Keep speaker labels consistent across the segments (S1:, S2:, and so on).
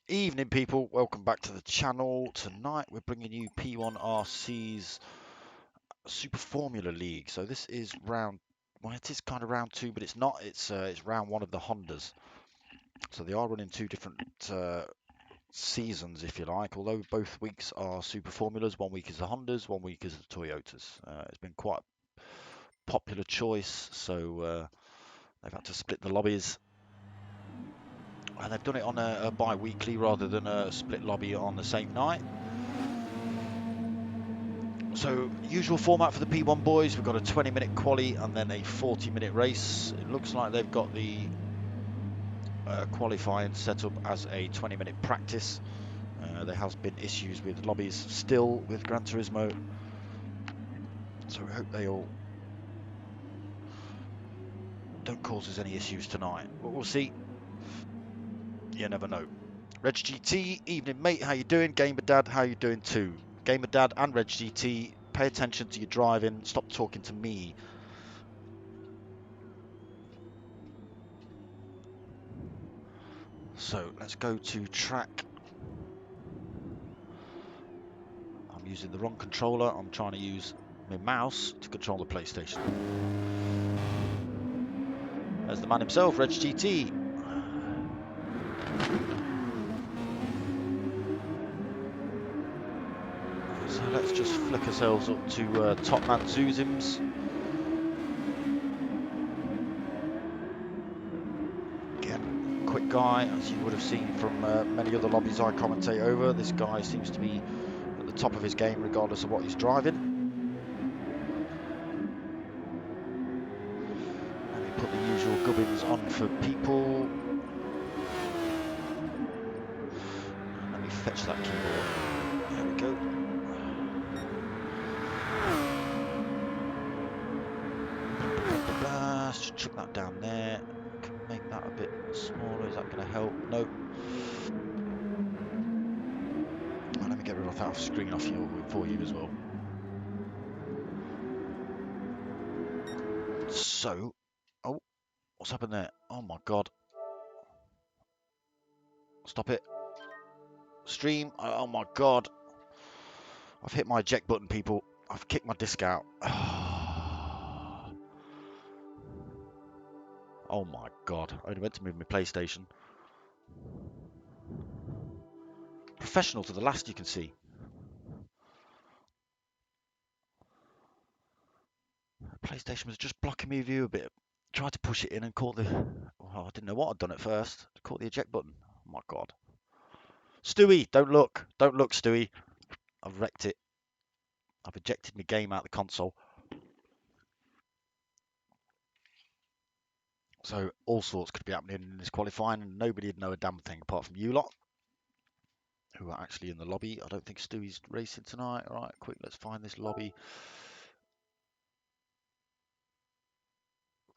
S1: Evening people, welcome back to the channel. Tonight we're bringing you P1RC's Super Formula League. So this is round, well it is kind of round two, but it's not, it's round one of the Hondas. So they are running two different seasons if you like, although both weeks are Super Formulas. One week is the Hondas, one week is the Toyotas. It's been quite a popular choice, so they've had to split the lobbies. And they've done it on a bi-weekly rather than a split lobby on the same night. So, usual format for the P1 boys, we've got a 20-minute quali and then a 40-minute race. It looks like they've got the qualifying set up as a 20-minute practice. There has been issues with lobbies still with Gran Turismo, so we hope they all don't cause us any issues tonight, but we'll see. You never know. Reg GT, evening mate, how you doing? Gamer Dad, how you doing too? Gamer Dad and Reg GT, pay attention to your driving, stop talking to me. So let's go to track. I'm using the wrong controller. I'm trying to use my mouse to control the PlayStation. There's the man himself, Reg GT. So let's just flick ourselves up to Top Man Zuzims. Again, quick guy, as you would have seen from many other lobbies I commentate over. This guy seems to be at the top of his game regardless of what he's driving. Let me put the usual gubbins on for people. Let me fetch that keyboard. There we go. Just chuck that down there. Can make that a bit smaller. Is that going to help? Nope. Oh, let me get rid of that off screen off you for you as well. So, oh, what's happened there? Oh my god. Stop it. Stream. Oh my god. I've hit my eject button, people. I've kicked my disc out. Oh my god. I only went to move my PlayStation. Professional to the last, you can see. PlayStation was just blocking me view a bit. Tried to push it in and caught the... Well, I didn't know what I'd done at first. Caught the eject button. Oh my god. Stewie, don't look. Don't look, Stewie. I've wrecked it. I've ejected my game out of the console. So all sorts could be happening in this qualifying and nobody would know a damn thing apart from you lot who are actually in the lobby. I don't think Stewie's racing tonight. All right, quick, let's find this lobby.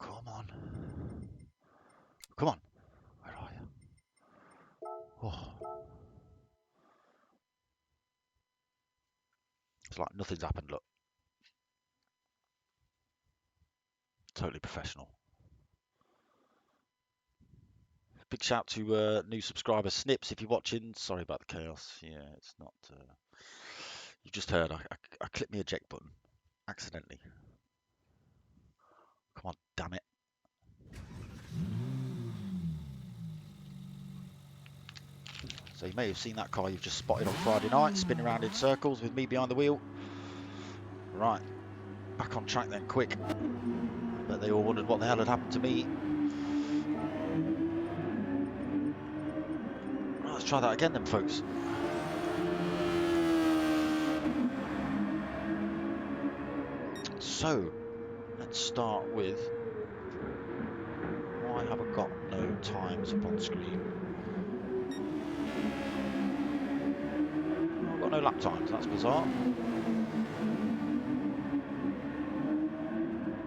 S1: Come on. Come on. Where are you? Oh. It's like nothing's happened, look. Totally professional. Big shout to new subscriber Snips if you're watching. Sorry about the chaos. Yeah, it's not... you just heard I clicked my eject button accidentally. Come on, damn it. So you may have seen that car you've just spotted on Friday night, spinning around in circles with me behind the wheel. Right, back on track then, quick. But they all wondered what the hell had happened to me. Right, let's try that again then, folks. So, let's start with why have I got no times up on screen? I've got no lap times, that's bizarre.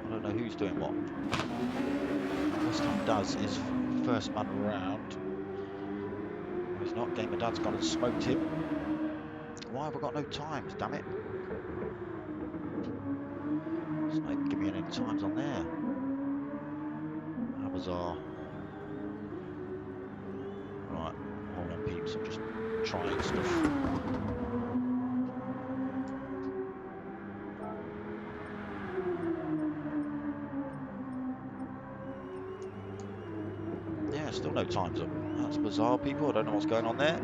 S1: I don't know who's doing what. West Ham Daz is first man round. No, he's not. Gamer Dad's gone and smoked him. Why have I got no times, damn it? It's not even giving me any times on there. How bizarre. Right, hold on peeps, I'm just trying stuff. Yeah, still no times up. That's bizarre, people. I don't know what's going on there.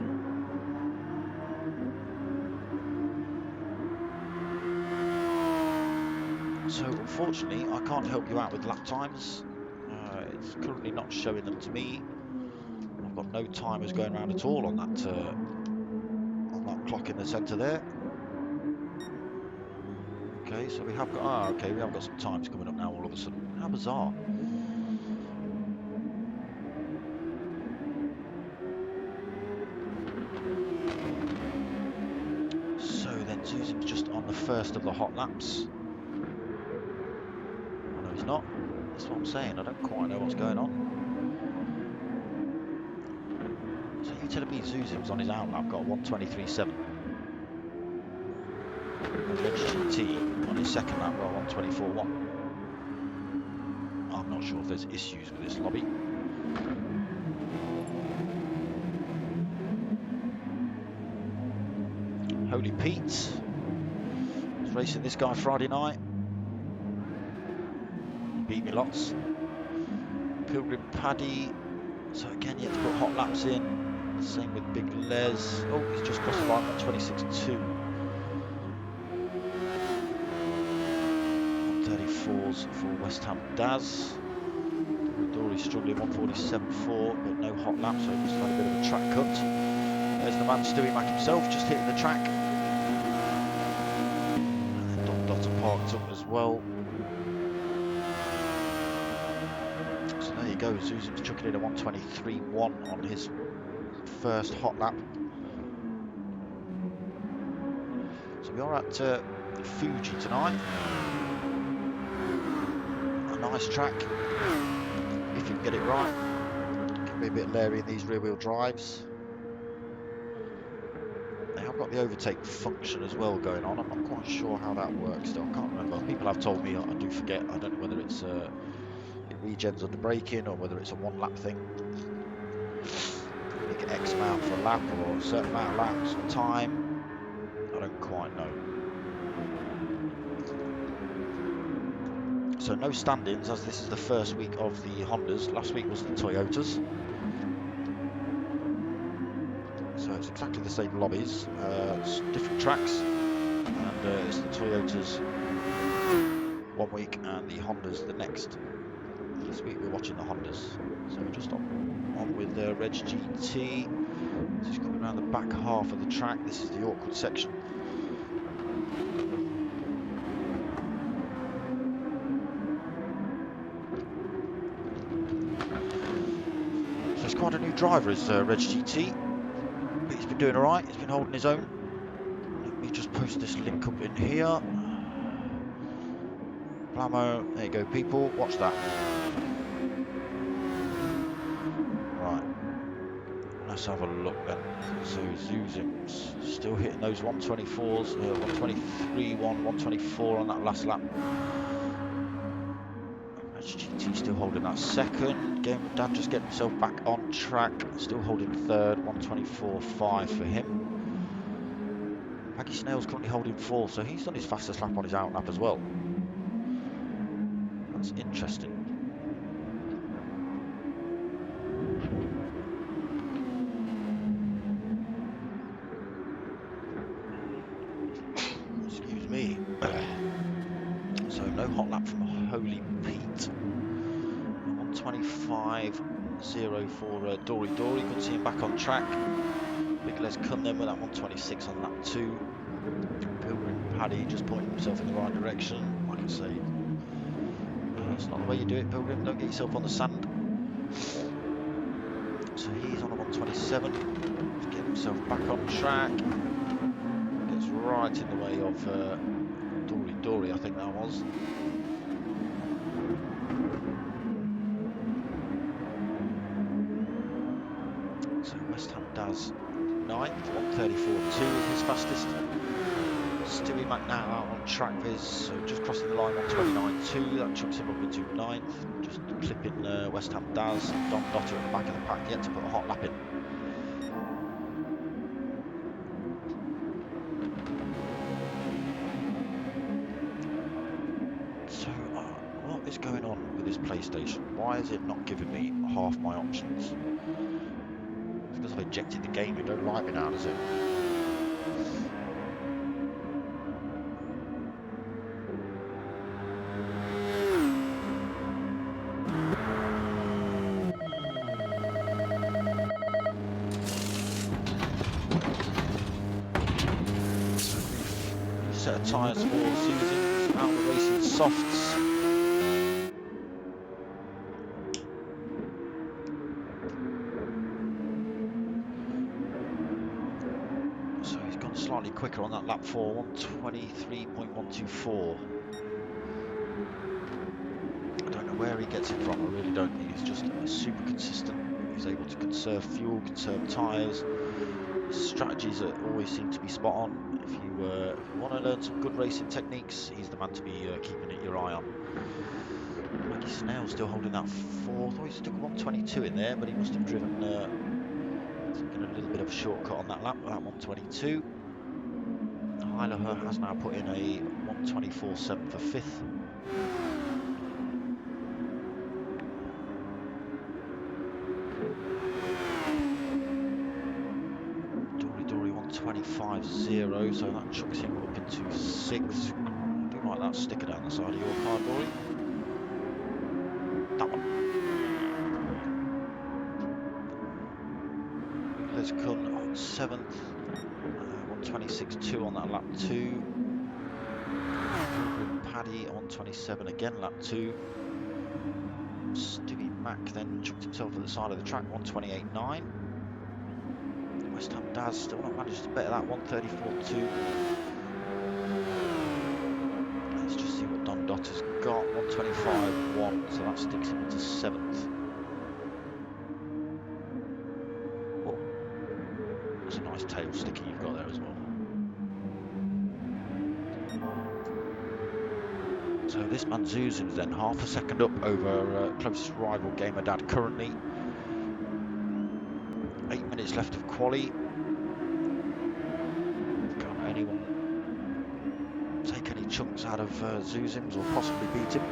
S1: So, unfortunately, I can't help you out with lap times. It's currently not showing them to me. I've got no timers going around at all on that clock in the centre there. Okay, so we have got we have got some times coming up now all of a sudden. How bizarre. So then Zuzim's just on the first of the hot laps. Oh no, he's not. That's what I'm saying. I don't quite know what's going on. So you telling me Zuzim's on his out lap got 1:23.7. And Reg GT on his second lap got 1:24.1. I'm not sure if there's issues with this lobby. Holy Pete was racing this guy Friday night. Beat me lots. Pilgrim Paddy. So again, you have to put hot laps in. Same with Big Les. Oh, he's just crossed the line at 26.2. 134s for West Ham Daz. Dory struggling 147.4, but no hot lap, so he must have had a bit of a track cut. There's the man Stewie Mac himself, just hitting the track. And then Don Dotter parked up as well. So there you go, Zuzim's chucking in a 1:23.1 on his first hot lap. So we are at Fuji tonight. A nice track, if you can get it right. It can be a bit leery in these rear wheel drives. They have got the overtake function as well going on. I'm not quite sure how that works though, I can't remember. People have told me, I do forget. I don't know whether it's it regens under braking or whether it's a one lap thing. You get X amount for a lap or a certain amount of laps or time. I don't quite know. So no stand-ins, as this is the first week of the Hondas. Last week was the Toyotas. So it's exactly the same lobbies, it's different tracks, and it's the Toyotas one week and the Hondas the next. This week we're watching the Hondas. So we're just on with Reg GT. Just coming around the back half of the track. This is the awkward section. So it's quite a new driver, is Reg GT. But he's been doing alright, he's been holding his own. Let me just post this link up in here. Blamo, there you go people, watch that. Right, let's have a look then. So Zuzim's still hitting those 1:24s, 1:23.1, 1:24 on that last lap. GT still holding that second. Gamer Dad just getting himself back on track. Still holding third. 1:24.5 for him. Maggie Snail's currently holding fourth, so he's done his fastest lap on his out lap as well. That's interesting. Excuse me. So no hot lap from Holy Pete. 1:25.0 for Dory. Good to see him back on track. Big Les Cunningham with that 1:26 on lap 2. Pilgrim Paddy just pointing himself in the right direction. Like I say, That's not the way you do it, Pilgrim. Don't get yourself on the sand. So he's on a 127. He's getting himself back on track. Gets right in the way of Dory, I think that was. So West Ham Daz 9th, 134.2 is his fastest. Stewie McNair out on track viz, so just crossing the line 129.2. That chucks him up into 9th. Just clipping West Ham Daz. Don Dotter at the back of the pack yet to put a hot lap in. So what is going on with this PlayStation? Why is it not giving me half my options? It's because I've ejected the game. It don't like me now, does it? Set of tyres for Susans, out the racing softs. So he's gone slightly quicker on that lap 4, 123.124. I don't know where he gets it from, I really don't. He's just super consistent. He's able to conserve fuel, conserve tyres. His strategies always seem to be spot on. If you want to learn some good racing techniques, he's the man to be keeping your eye on. Maggie Snell still holding that 4th. Oh, he stuck 122 in there, but he must have driven taken a little bit of a shortcut on that lap, that 122. Heiler has now put in a 124.7 for 5th. Dory 125.0, so that chucks him up into 6th. I do like that sticker down the side of your car, Dory. That one. Let's come on 7th. 126.2 on that lap 2. Paddy on 27 again, lap 2. Stewie Mack then chucked himself at the side of the track, 128.9. West Ham Daz still not managed to better that, 134.2. Let's just see what Don Dotter's got, 125.1, so that sticks him into 7th. Oh, that's a nice tail sticker you've got there as well. So this man Zuzim's then half a second up over closest rival Gamer Dad currently. 8 minutes left of quali. Can anyone take any chunks out of Zuzim's or possibly beat him?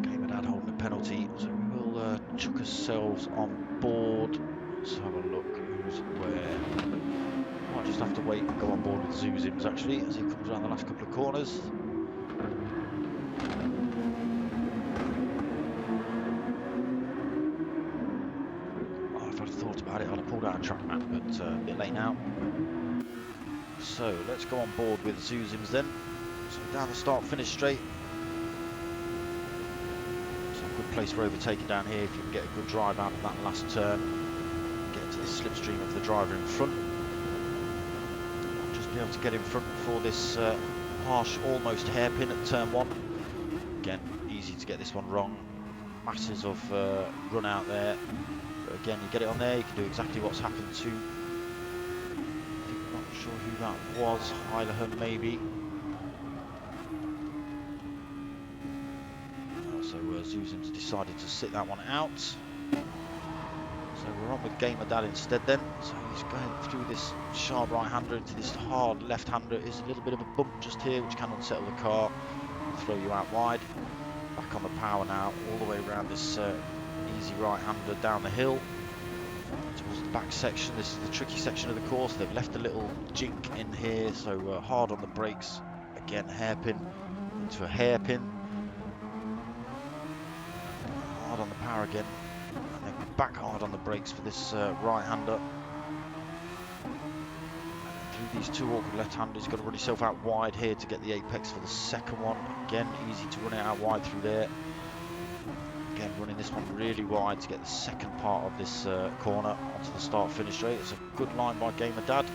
S1: Gamer Dad holding a penalty, so we will chuck ourselves on board. Let's have a look who's where. Might just have to wait and go on board with Zuzim's actually as he comes around the last couple of corners. Oh, if I'd have thought about it, I'd have pulled out a track map, but a bit late now. So let's go on board with Zuzim's then. So down the start finish straight. It's a good place for overtaking down here if you can get a good drive out of that last turn. Get into the slipstream of the driver in front. Be able to get in front before this harsh, almost hairpin at turn 1. Again, easy to get this one wrong. Masses of run out there. But again, you get it on there, you can do exactly what's happened to. Not sure who that was. Heilerham maybe. So Zuzim's decided to sit that one out. So we're on with Gamer Dad instead then. So he's going through this sharp right-hander into this hard left-hander. There's a little bit of a bump just here which can unsettle the car and throw you out wide. Back on the power now, all the way around this easy right-hander down the hill towards the back section. This is the tricky section of the course. They've left a little jink in here, so hard on the brakes. Again, hairpin into a hairpin. Hard on the power again. Back hard on the brakes for this right-hander. these two awkward left-handers. Got to run himself out wide here to get the apex for the second one. Again, easy to run it out wide through there. Again, running this one really wide to get the second part of this corner onto the start-finish straight. It's a good line by Gamer Dad.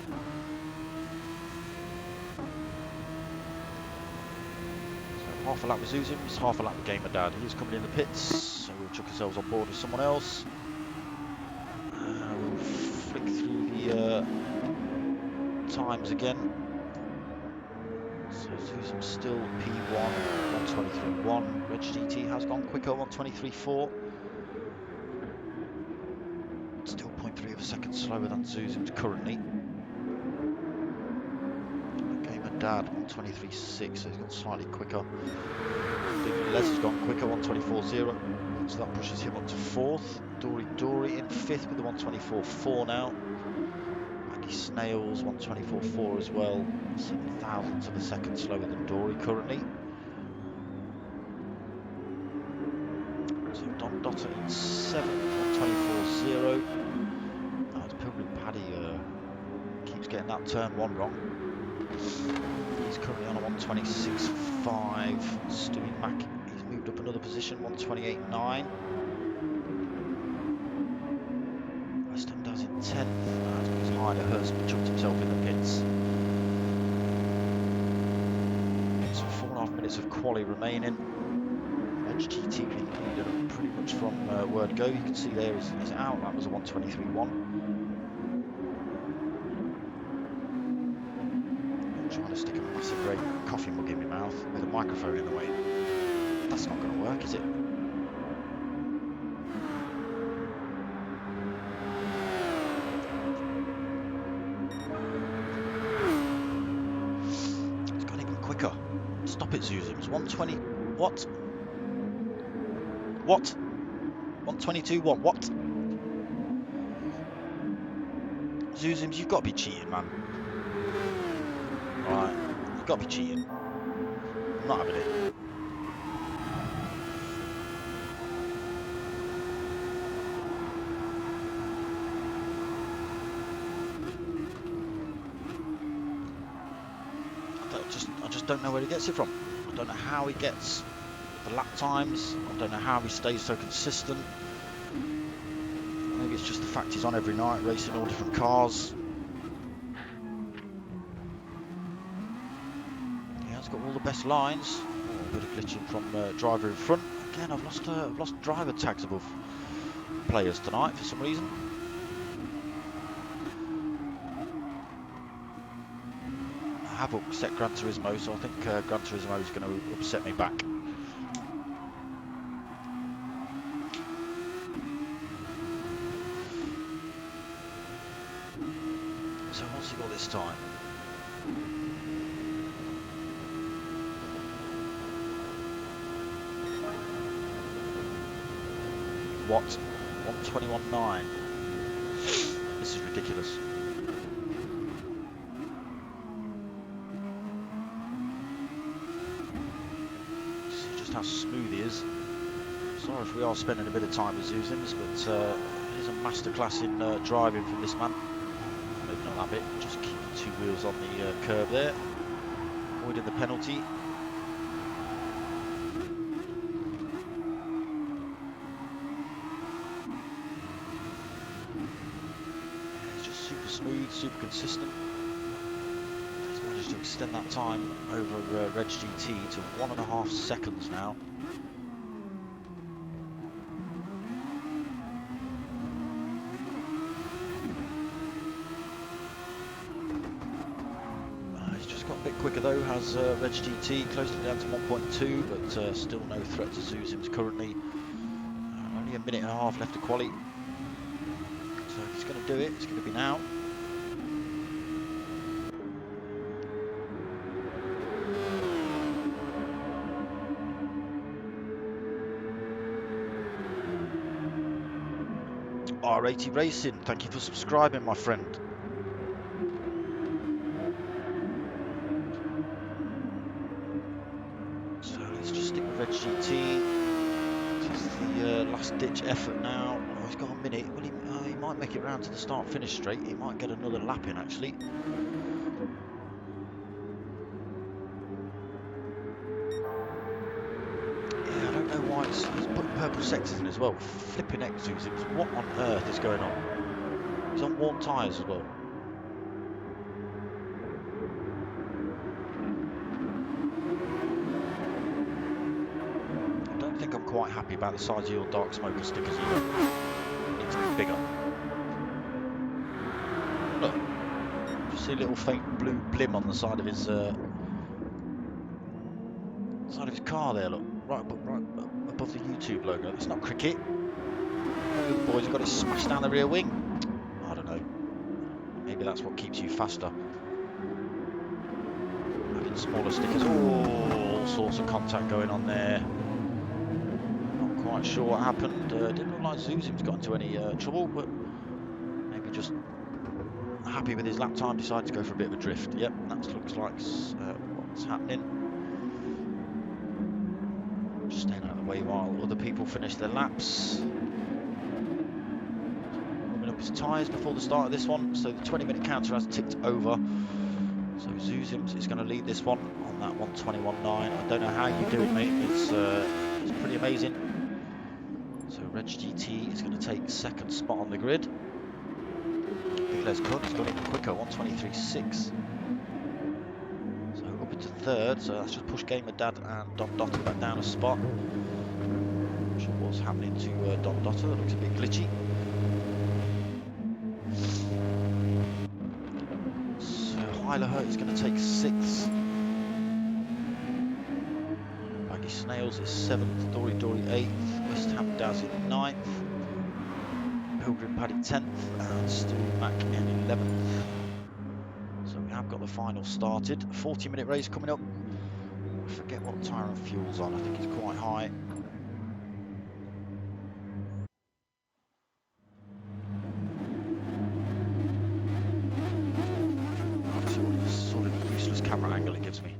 S1: So half a lap with Zuzims, half a lap with Gamer Dad. He's coming in the pits, so we'll chuck ourselves on board with someone else. We'll flick through the times again. So Zuzims still P1, 123.1. Reg GT has gone quicker, 123.4. Still 0.3 of a second slower than Zuzims currently. Gamer Dad 123.6, so he's gone slightly quicker. Les has gone quicker, 124.0, so that pushes him up to 4th. Dory in 5th with the 124.4 now. Andy Snails 124.4 as well, 7 thousandths of a second slower than Dory currently. So Don Dotter in 7th, 124.0. As Pilgrim Paddy keeps getting that turn 1 wrong. He's currently on a 126.5. Stewie Mack, he's moved up another position, 128.9. Weston does in 10th. As goes Hyder Hurst chucked himself in the pits. So 4.5 minutes of quali remaining. Edge GT included pretty much from word go. You can see there is out. That was a 123.1. Trying to stick a massive great coffee mug in my mouth with a microphone in the way. That's not going to work, is it? It's gone even quicker. Stop it, Zuzims. 120. What? What? 122.1. What? Zuzims, you've got to be cheating, man. Right, you've got to be cheating. I'm not having it. I just don't know where he gets it from. I don't know how he gets the lap times. I don't know how he stays so consistent. Maybe it's just the fact he's on every night, racing all different cars. Got all the best lines. Oh, a bit of glitching from driver in front. Again, I've lost driver tags above players tonight for some reason. I have upset Gran Turismo, so I think Gran Turismo is going to upset me back. So what's he got this time? What? 121.9. This is ridiculous. See just how smooth he is. Sorry if we are spending a bit of time with Zuzims, but here's a masterclass in driving from this man. Maybe not that bit, just keeping 2 wheels on the curb there. Avoiding the penalty. Smooth, super consistent. He's managed to extend that time over Reg GT to 1.5 seconds now. He's just got a bit quicker though, has Reg GT, closed it down to 1.2, but still no threat to Zuzims currently. Only a minute and a half left to quali. So if he's going to do it, it's going to be now. R80 Racing, thank you for subscribing, my friend. So let's just stick with Reg GT. This is the last ditch effort now. Oh, he's got a minute. Well, he might make it round to the start-finish straight. He might get another lap in, actually. he's putting purple sectors in as well. Flipping heck, Zuzims. What on earth is going on? He's on warm tyres as well. I don't think I'm quite happy about the size of your dark smoker stickers either. It needs to be bigger. Look, just see a little faint blue blim on the side of his car there. Look, right above the YouTube logo. That's not cricket. The boys have got it smashed down the rear wing. I don't know. Maybe that's what keeps you faster. Having smaller stickers. Oh, all sorts of contact going on there. Not quite sure what happened. Didn't look like Zuzim's got into any trouble, but maybe just happy with his lap time, decided to go for a bit of a drift. Yep, that looks like what's happening. Just staying out of the way while other people finish their laps. Warming up his tyres before the start of this one, so the 20-minute counter has ticked over. So Zuzims is going to lead this one on that 1:21.9. I don't know how you do it, mate. It's pretty amazing. So Reg GT is going to take second spot on the grid. Big Les Kun has gone even quicker, 1:23.6. So up into third, so that's just pushed Gamer Dad and Don Dotter back down a spot. Not sure what's happening to Don Dotter, that looks a bit glitchy. So Heilerhurt is going to take sixth. Baggy Snails is seventh, Dory Dory 8th, West Ham Daz in 9th. Pilgrim Paddy 10th and Stewie Mac in 11th. So we have got the final started. 40-minute race coming up. I forget what tyre and fuel's on. I think it's quite high. Let's see what sort of useless camera angle it gives me.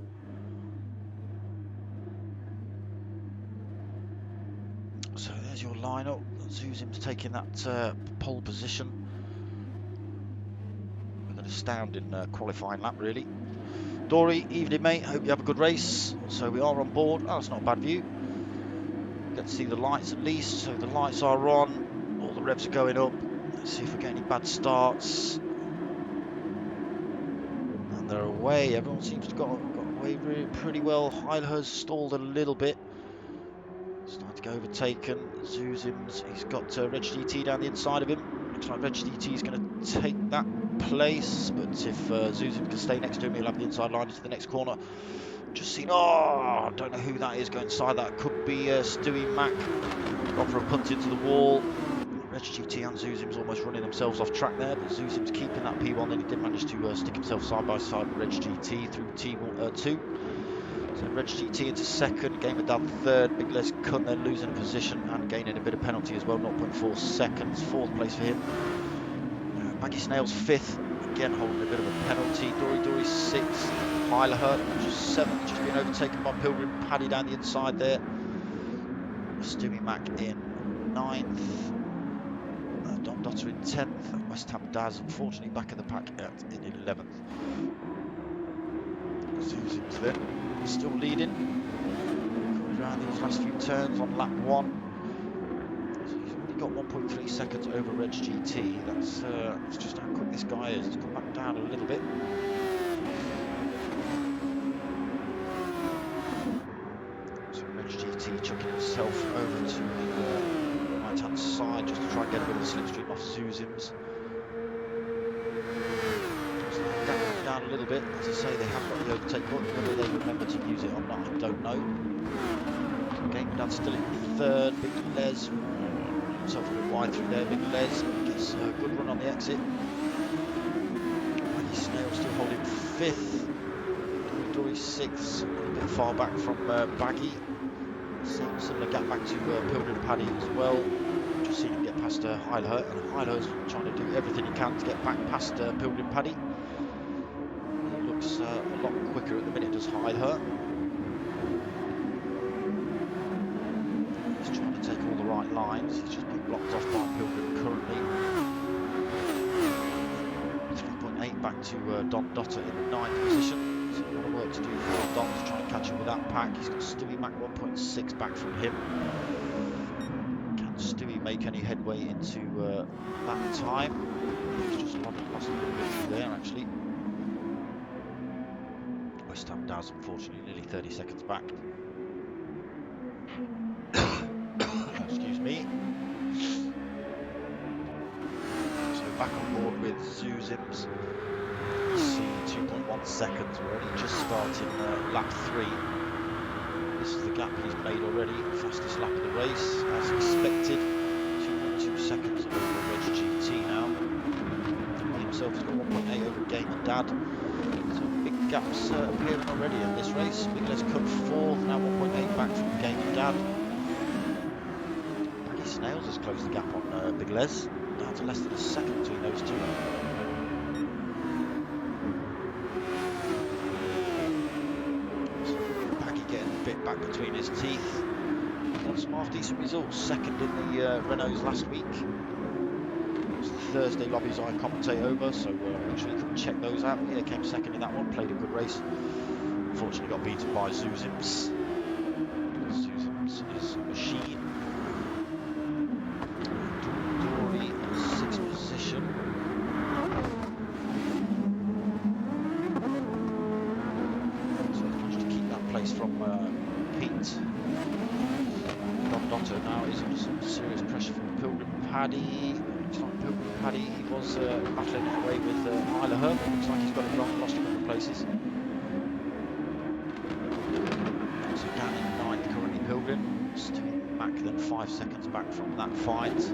S1: So there's your lineup. Zuzim's taking that pole position with an astounding qualifying lap, really. Dory, evening mate, hope you have a good race. So we are on board. Oh, it's not a bad view. Get to see the lights at least. So the lights are on, all the revs are going up. Let's see if we get any bad starts. And they're away. Everyone seems to have got away really pretty well. Heilerhurt's stalled a little bit. Starting to get overtaken. Zuzims, he's got Reg GT down the inside of him. Looks like Reg GT is going to take that place, but if Zuzims can stay next to him, he'll have the inside line into the next corner. Just seen, oh, I don't know who that is going inside. That could be Stewie Mac. Gone for a punt into the wall. Reg GT and Zuzims almost running themselves off track there, but Zuzims keeping that P1, and he did manage to stick himself side by side with Reg GT through T2. So Reg GT into second, Gamer Dad third, Big Les Kun then losing a position and gaining a bit of penalty as well, 0.4 seconds, fourth place for him. Baggy Snails fifth, again holding a bit of a penalty. Dory Dory sixth, Heilerhurt just seventh, just being overtaken by Pilgrim Paddy down the inside there. Stewie Mac in ninth, Don Dotter in 10th, West Ham Daz unfortunately back in the pack in 11th. Zuzims then still leading, coming around these last few turns on lap 1. So he's only got 1.3 seconds over Reg GT. That's just how quick this guy is. He's come back down a little bit. So Reg GT chucking himself over to the right hand side just to try and get a bit of a slipstream off Zuzims. Down a little bit. As I say, they have got the overtake button. Whether they remember to use it or not, I don't know. Gamer Dad still in third. Big Les himself a bit wide through there. Big Les gets a good run on the exit. Baggy Snail still holding fifth. Dory sixth. A bit far back from Baggy. Similar gap back to Pilgrim Paddy as well. Just seen him get past Heilerhurt, and Heilerhurt's trying to do everything he can to get back past Pilgrim Paddy. Looks a lot quicker at the minute, does Heilerhurt. He's trying to take all the right lines. He's just been blocked off by Pilgrim currently. 3.8 back to Don Dotter in the 9th position. So a lot of work to do for Don to try and catch him with that pack. He's got Stewie Mac 1.6 back from him. make any headway into that time. He's just lost a little bit through there, actually. West Ham Daz, unfortunately, nearly 30 seconds back. Excuse me. So back on board with Zuzims. See 2.1 seconds. We're only just starting lap 3. This is the gap he's made already. Fastest lap of the race, as expected. 2.2 seconds over Reg GT now. He himself has got 1.8 over Game and Dad. So big gaps appearing already in this race. Big Les cut 4th, now 1.8 back from Game and Dad. Baggy Snails has closed the gap on Big Les, down to less than a second between those two. Back between his teeth. He's got some half decent results. Second in the Renaults last week. It was the Thursday lobbies I commentate over, so I'm sure you can check those out. Yeah, came second in that one, played a good race. Unfortunately got beaten by Zuzims. Zuzims is a machine. Dory in 6th position. So he's managed to keep that place from Pete. Don Dotto now is under some serious pressure from Pilgrim Paddy. Looks like Pilgrim Paddy, he was battling away with Isla Herb. Looks like he's got it wrong, lost a couple of places. So down in 9th currently Pilgrim. Still back then 5 seconds back from that fight.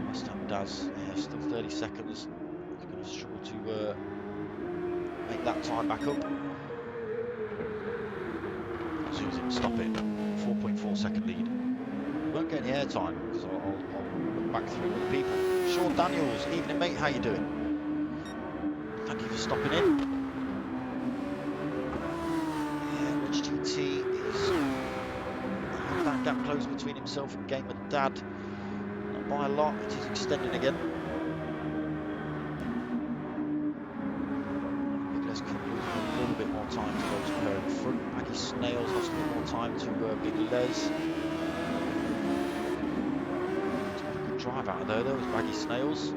S1: West Ham Daz, yeah, still 30 seconds. He's going to struggle to make that time back up. Susan, stop it. 4.4 second lead. We won't get any air time because I'll look back through other people. Sean Daniels, evening mate, how you doing? Thank you for stopping in. Yeah, Rich GT is that gap closed between himself and Game and Dad. Not by a lot, it is extending again. Let's lose a little bit more time to go to her in front. Baggy Snails lost a bit more time to Big Les. Good drive out of there though, was Baggy Snails.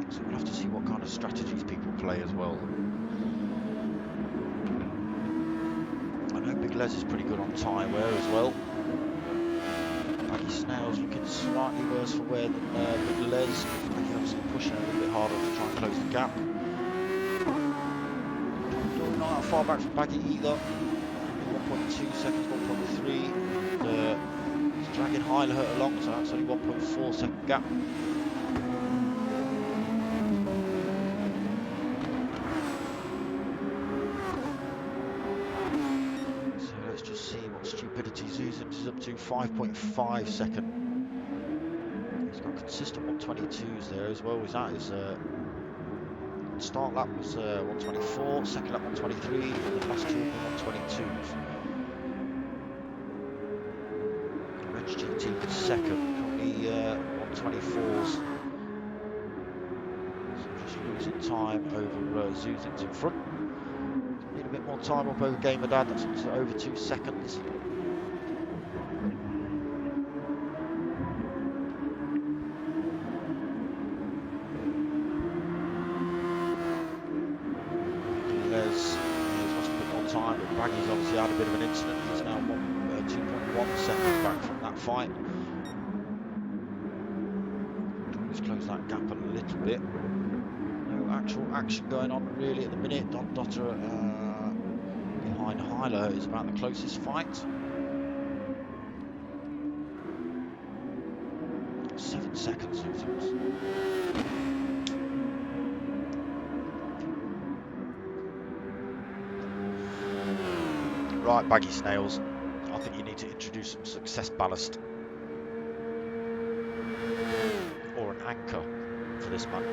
S1: So we'll have to see what kind of strategies people play as well. I know Big Les is pretty good on tyre wear as well. Baggy Snails looking slightly worse for wear than Big Les. Baggy obviously pushing a little bit harder to try and close the gap. Not that far back from Baggy either. 1.2 seconds, 1.3. It's dragging Hyler along, so that's only 1.4 second gap. So let's just see what stupidity Zuzims is up to. 5.5 second. He's got consistent 122s there as well. His start lap was 124, second lap 123, and the last two have been 122s. Reg GT was second, currently 124s. So just losing time over Zuzims in front. Need a bit more time up over Game of Dad, that's up to over 2 seconds. Baggy's obviously had a bit of an incident. He's now 2.1 seconds back from that fight. Just close that gap a little bit. No actual action going on really at the minute. Don Dotter behind Hyler is about the closest fight. 7 seconds. Right, Baggy Snails, I think you need to introduce some success ballast or an anchor for this man.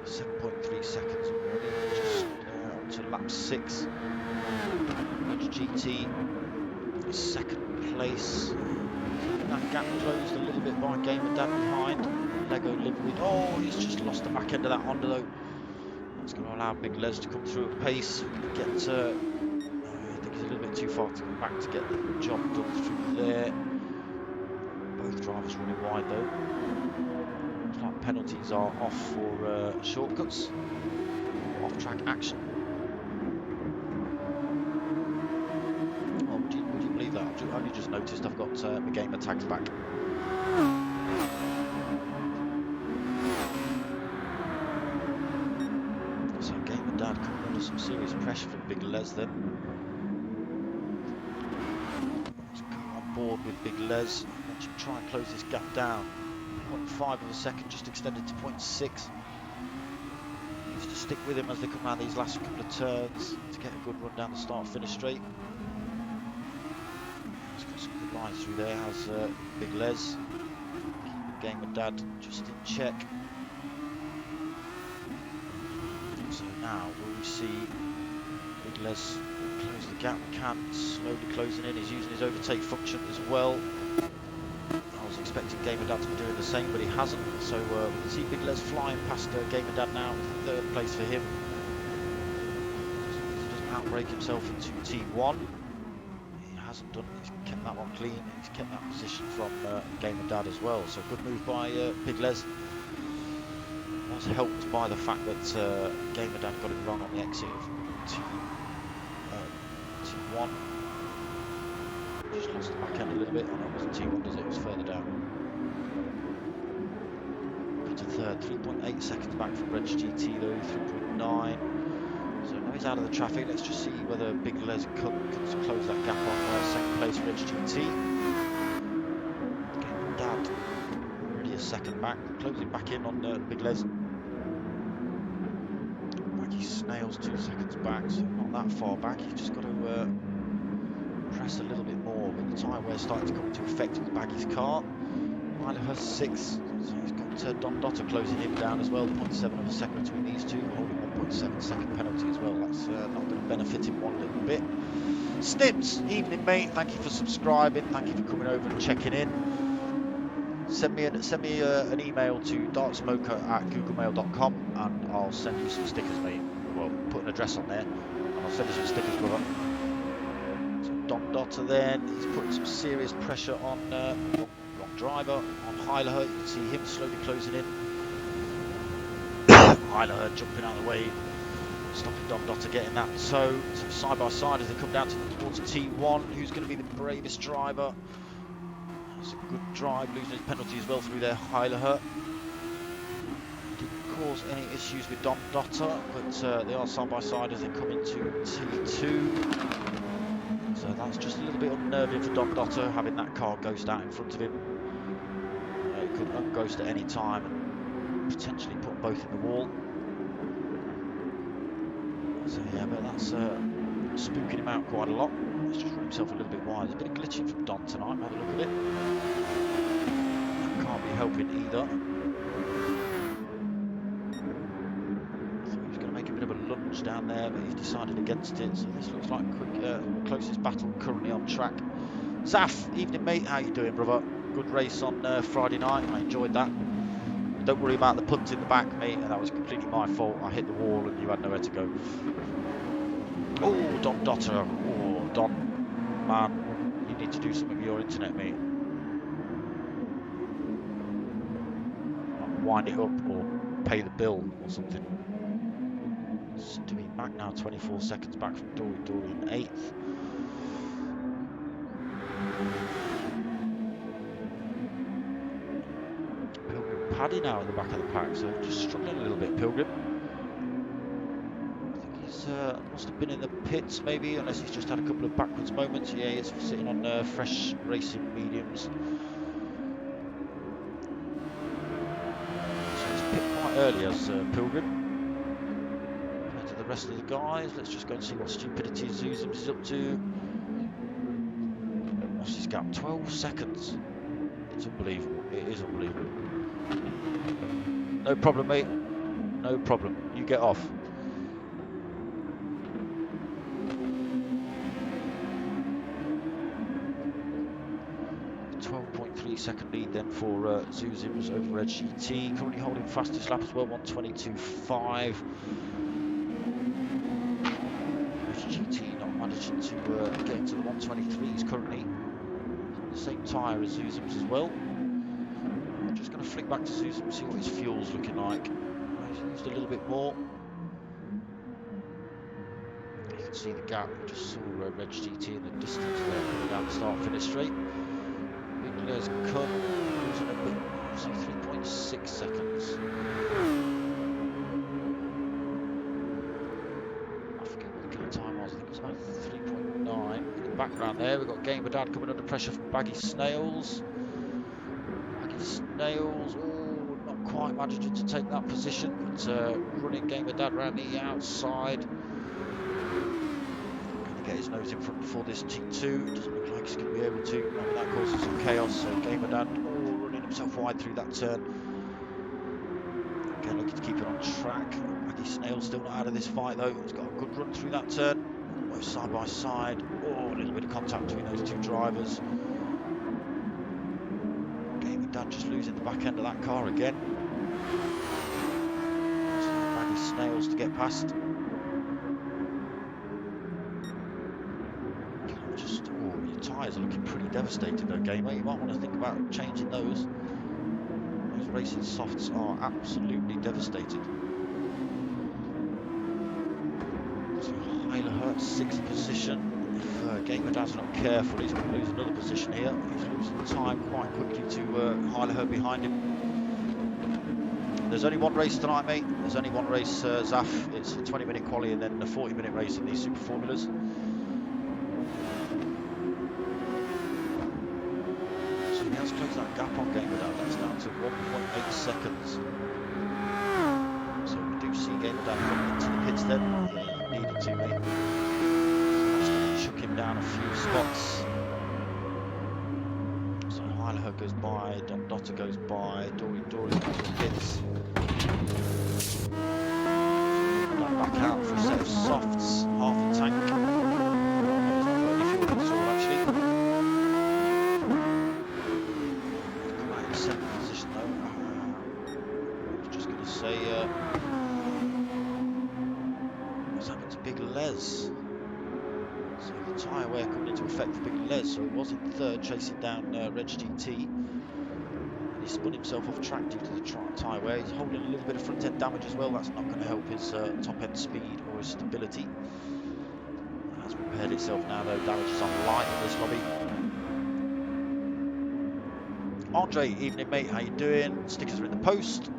S1: 7.3 seconds already, just on to lap 6. GT is second place. That gap closed a little bit by Game and Dad behind. Lego livery. Oh, he's just lost the back end of that Honda though. It's going to allow Big Les to come through at pace. Get, I think he's a little bit too far to come back to get the job done through there. Both drivers running wide though. Looks like penalties are off for shortcuts, off-track action. Oh, would you believe that? I've only just noticed I've got the gamer tags back. So Gamer Dad coming under some serious pressure from Big Les then. Let's go on board with Big Les. Let's try and close this gap down. 0.5 of a second, just extended to 0.6. Needs to stick with him as they come around these last couple of turns to get a good run down the start-finish straight. He's got some good lines through there, has Big Les. Keeping Gamer Dad just in check. So now will we see Big Les close the gap? Can slowly closing in. He's using his overtake function as well. I was expecting Gamer Dad to be doing the same, but he hasn't. So we can see Big Les flying past Gamer Dad now, third place for him. He doesn't outbreak himself into T1. He hasn't done. He's kept that one clean. He's kept that position from Gamer Dad as well. So good move by Big Les. Was helped by the fact that Gamer Dad got it wrong on the exit of T1. Just lost the back end a little bit. Oh, no, it wasn't T1, does it? It was further down. To third, 3.8 seconds back from Reg GT though, 3.9. So now he's out of the traffic. Let's just see whether Big Les can close that gap on second place Reg GT. Gamer Dad already a second back, closing back in on Big Les. He snails 2 seconds back, so not that far back. He's just got to press a little bit more, but the tyre wear starting to come into effect with Baggy's car. Hurst 6, so he's got Dom Dotter closing him down as well, 0.7 of a second between these two, holding 1.7 second penalty as well. That's not going to benefit him one little bit. Snips, evening mate, thank you for subscribing, thank you for coming over and checking in. Send me an email to dartsmoker@googlemail.com and I'll send you some stickers, mate. Well, put an address on there and I'll send you some stickers, brother. So Dom Dotter then, he's putting some serious pressure on wrong driver, on Heiler. You can see him slowly closing in. Heiler jumping out of the way, stopping Dom Dotter getting that toe. So side by side as they come down towards T1, who's going to be the bravest driver? It's a good drive, losing his penalty as well through there. Heiler didn't cause any issues with Dom Dotter, but they are side by side as they come into T2. So that's just a little bit unnerving for Dom Dotter, having that car ghost out in front of him. It could unghost at any time and potentially put both in the wall. So yeah, but that's spooking him out quite a lot. He's just run himself a little bit wide. There's a bit of glitching from Don tonight, have a look at it. That can't be helping either. I thought he was going to make a bit of a lunge down there, but he's decided against it. So this looks like closest battle currently on track. Zaf, evening mate, how you doing, brother? Good race on Friday night, I enjoyed that. Don't worry about the punt in the back, mate, that was completely my fault. I hit the wall and you had nowhere to go. Oh, Dom Dotter. Oh, Don, man, you need to do something with your internet, mate. Wind it up or pay the bill or something. Stewie back now, 24 seconds back from Dory. Dory in 8th. Pilgrim Paddy now at the back of the pack, so just struggling a little bit, Pilgrim. Must have been in the pits maybe, unless he's just had a couple of backwards moments. Yeah, he's sitting on fresh racing mediums. So he's pit quite early as Pilgrim. Compared to the rest of the guys, let's just go and see what stupidity Zuzim is up to. What's his gap? 12 seconds. It's unbelievable. It is unbelievable. No problem, mate. No problem. You get off. 12.3-second lead then for Zuzim's over Reg GT. Currently holding fastest lap as well, 1:22.5. GT not managing to get into the 123s currently. On the same tyre as Zuzems as well. I'm just going to flick back to Zuzems, see what his fuel's looking like. He's used a little bit more. You can see the gap. We just saw Reg GT in the distance there coming down the start-finish straight. Big Les come, losing a bit, see 3.6 seconds. I forget what the current time was, I think it was about 3.9. In the background there, we've got Gamer Dad coming under pressure from Baggy Snails. Baggy Snails, oh, not quite managing to take that position, but running Gamer Dad around the outside. Get his nose in front before this T2. It doesn't look like he's going to be able to. Maybe that causes some chaos. So Gamer Dad running himself wide through that turn. Again, looking to keep it on track. Maggie Snail still not out of this fight though. He's got a good run through that turn. Almost side by side. Oh, a little bit of contact between those two drivers. Gamer Dad just losing the back end of that car again. So Maggie Snails to get past. Your tyres are looking pretty devastated though, Gamer. You might want to think about changing those. Those racing softs are absolutely devastated. So Heilerhurt, 6th position. If Gamer Dad's not careful, he's going to lose another position here. He's losing time quite quickly to Heilerhurt behind him. There's only one race tonight, mate. There's only one race, Zaf. It's a 20-minute quali and then a 40-minute race in these Super Formulas. Close that gap on Gamer Dad, that's down to 1.8 seconds. So we do see Gamer Dad coming into the pits then. Yeah, he needed to, mate. That's going to chuck him down a few spots. So Heilerhurt goes by, Don Dotter goes by, Dory goes to the pits. Back out for a set of softs, half a tank. He's not got any fuel at all actually. Second position though. I was just going to say, what's happened to Big Les? So the tyre wear coming into effect for Big Les, so he was in third, chasing down Reg GT. And he spun himself off track due to the tyre wear. He's holding a little bit of front end damage as well. That's not going to help his top end speed or his stability. It has repaired itself now though. Damage is on light in this lobby. Andre, evening mate, how you doing? Stickers are in the post.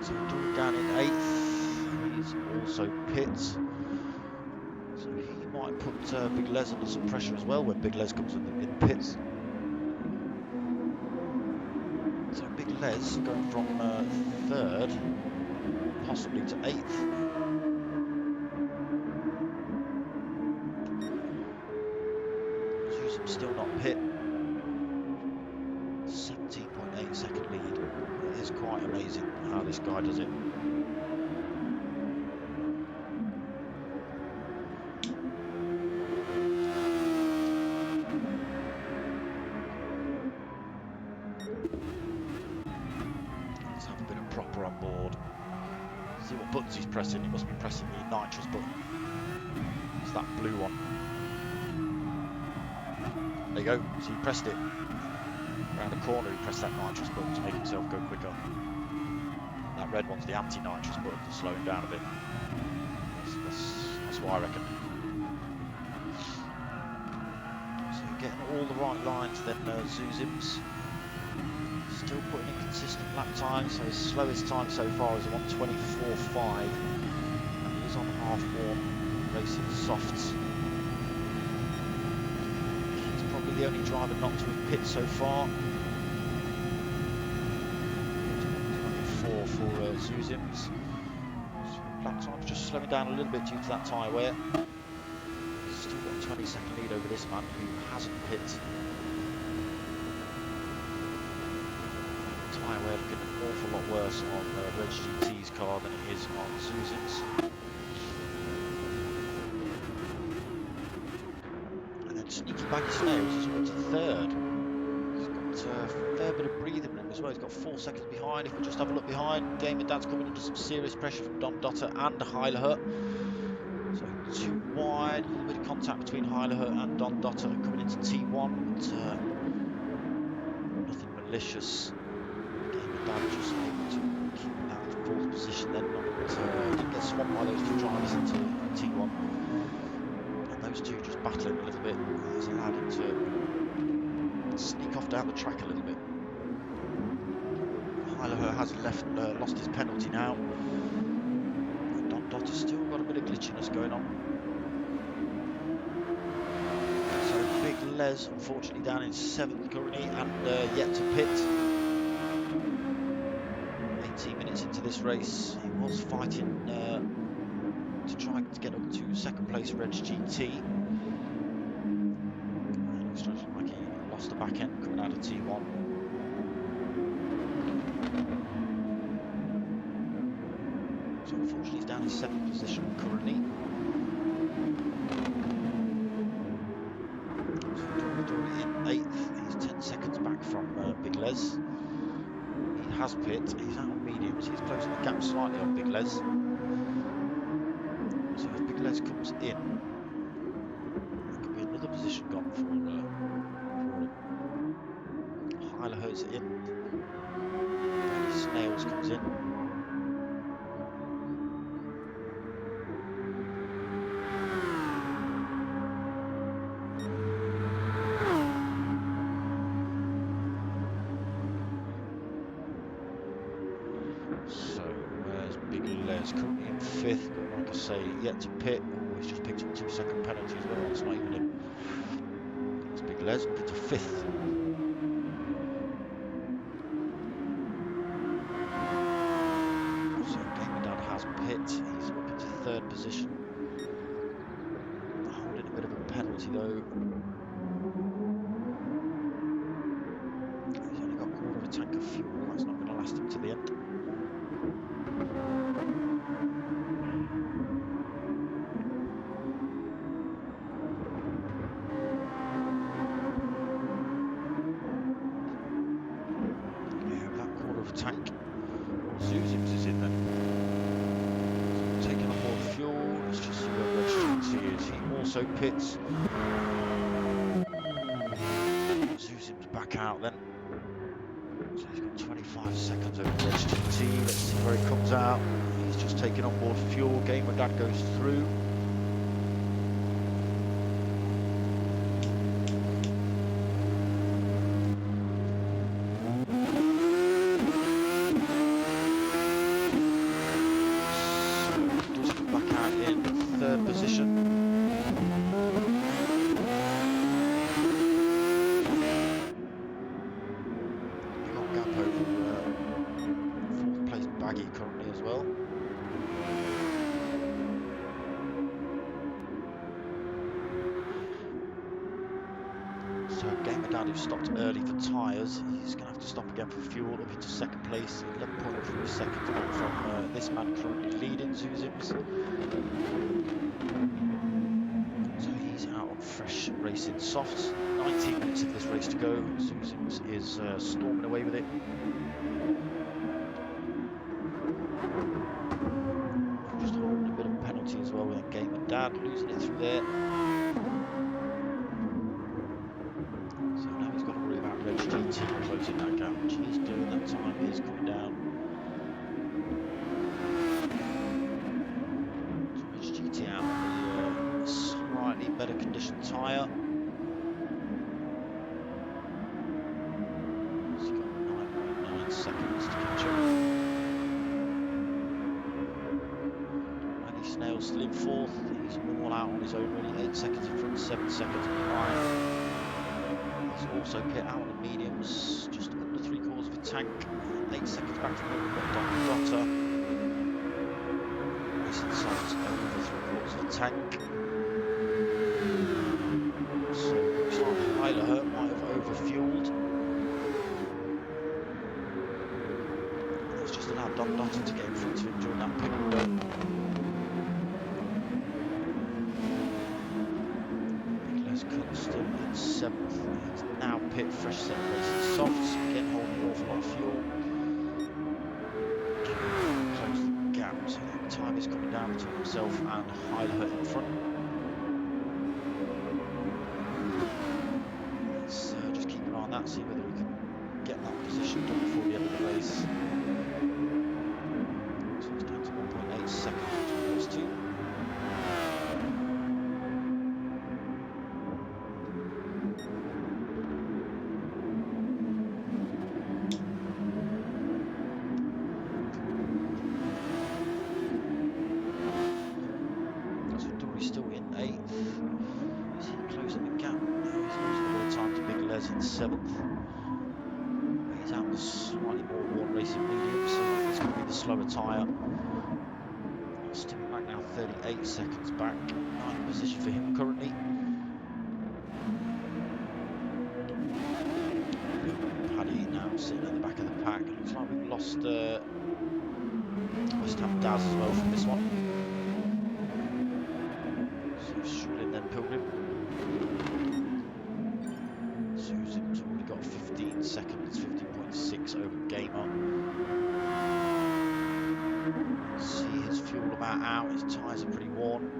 S1: So Dory down in 8th. He's also pit. So he might put Big Les under some pressure as well when Big Les comes in the pits. So Big Les going from 3rd, possibly to 8th. Still not pit. 17.8 second lead. It is quite amazing how this guy does it. Let's have a bit of proper on board. See what buttons he's pressing. He must be pressing the nitrous button. It's that blue one. There you go, so he pressed it. Around the corner he pressed that nitrous button to make himself go quicker. That red one's the anti-nitrous button to slow him down a bit. That's what I reckon. So getting all the right lines then Zuzems. Still putting in consistent lap time, so his slowest time so far is 1:24.5. And he's on half-warm racing softs. The only driver not to have pit so far. 24 for Zuzems. Lap time's just slowing down a little bit due to that tyre wear. He's still got a 20-second lead over this man who hasn't pit. Tyre wear looking an awful lot worse on Reg GT's car than it is on Zuzems. Sneaky Baggy Snails is on to 3rd. He's got a fair bit of breathing breathing room as well. He's got 4 seconds behind. If we just have a look behind, Gamer Dad's coming under some serious pressure from Don Dotter and Heilerhut. So 2 wide, a little bit of contact between Heilerhut and Don Dotter coming into T1, but nothing malicious. Gamer Dad just able to keep that 4th position then, didn't get swamped by those 2 drivers into T1. And those 2 just battling a little bit has allowed him to sneak off down the track a little bit. Heilerhut has lost his penalty now. And Don Dotter's still got a bit of glitchiness going on. So Big Les, unfortunately, down in 7th currently and yet to pit. 18 minutes into this race, he was fighting to try to get up to 2nd place Reg GT. And looks like he lost the back end coming out of T1. So unfortunately he's down in 7th position currently. So Dory in 8th, he's 10 seconds back from Big Les. He has pit, he's out on mediums, he's closing the gap slightly on Big Les. So if Big Les comes in, there could be another position gone for him. Heilerhut's in, Snails comes in. So where's Big Les? Currently in 5th, but like I say, yet to pit. Oh, he's just picked up a 2-second penalty as well. It's not even him. It's Big Les up into 5th. So Gamer Dad has pit. He's up into 3rd position. Holding a bit of a penalty though. He's only got a quarter of a tank of fuel. That's not going to last him to the end. Tank. Zuzims is in then. So taking on more fuel. Let's just see where Reg GT is. He also pits. Zuzims back out then. So he's got 25 seconds over Reg GT. Let's see where he comes out. He's just taking on board fuel. Gamer Dad goes through. In 3rd position. We've got a gap over 4th place Baggy currently as well. So Gamer Dad, who stopped early for tyres, he's going to have to stop again for fuel up into 2nd place, 11.3 seconds back from this man currently leading, Zuzims. So he's out on fresh racing softs. 19 minutes of this race to go. Zuzims is storming away with it. Just holding a bit of a penalty as well with Gamer Dad, losing it through there. So now he's got to worry about Reg GT closing that gap, which he's doing. That time is coming down. So Reg GT out on the slightly better conditioned tyre. He's got 9.9 seconds to catch up. Andy Snail still in 4th. He's all out on his own, really. 8 seconds in front, 7 seconds behind. He's also pit out on the mediums, just under 3/4 of a tank. 8 seconds back from him, we've got Don Dotter. Racing softs over 3/4 of a tank. So looks like Heilerhut might have overfueled. It's just allowed Don Dotter to get in front of him during that pit window. Big Les Cutt still in 7th. He's now pit, fresh set of racing softs, again holding an awful lot of fuel. Close the gap, so that time is coming down between himself and Heiler in front. Let's just keep an eye on that, see whether we can get that position done before the end of the race. So it's down to 1.8 seconds between those two. Still in 8th. Is he closing the gap? No, he's losing a bit of time to Big Les in 7th. He's out the slightly more worn racing medium, so it's going to be the slower tyre. Stepping back now 38 seconds back. 9th position for him currently. Paddy now sitting at the back of the pack. Looks like we've lost West Ham Daz as well from this one. Struggling then Pilgrim. Susan's already got 15 seconds, 15.6 over Gamer. See his fuel about out, his tyres are pretty worn.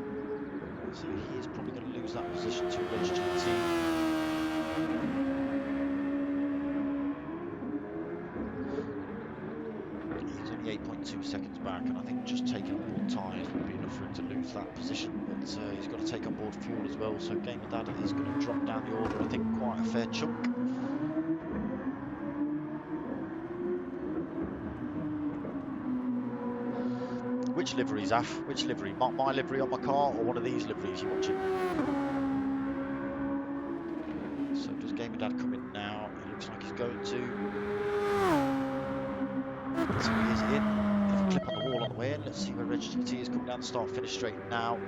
S1: So he is probably going to lose that position to Reg GT. He's only 8.2 seconds back, and I think just taking on board tyres would be enough for him to lose that position. But he's got to take on board fuel as well, so Gamer Dad is going to drop down the order, I think, quite a fair chunk. Which livery, Zaf? Which livery? My livery on my car, or one of these liveries you're watching? So does Gamer Dad come in now? It looks like he's going to. So he is in. If we clip on the wall on the way in, let's see where Reg GT is coming down the start-finish straight now.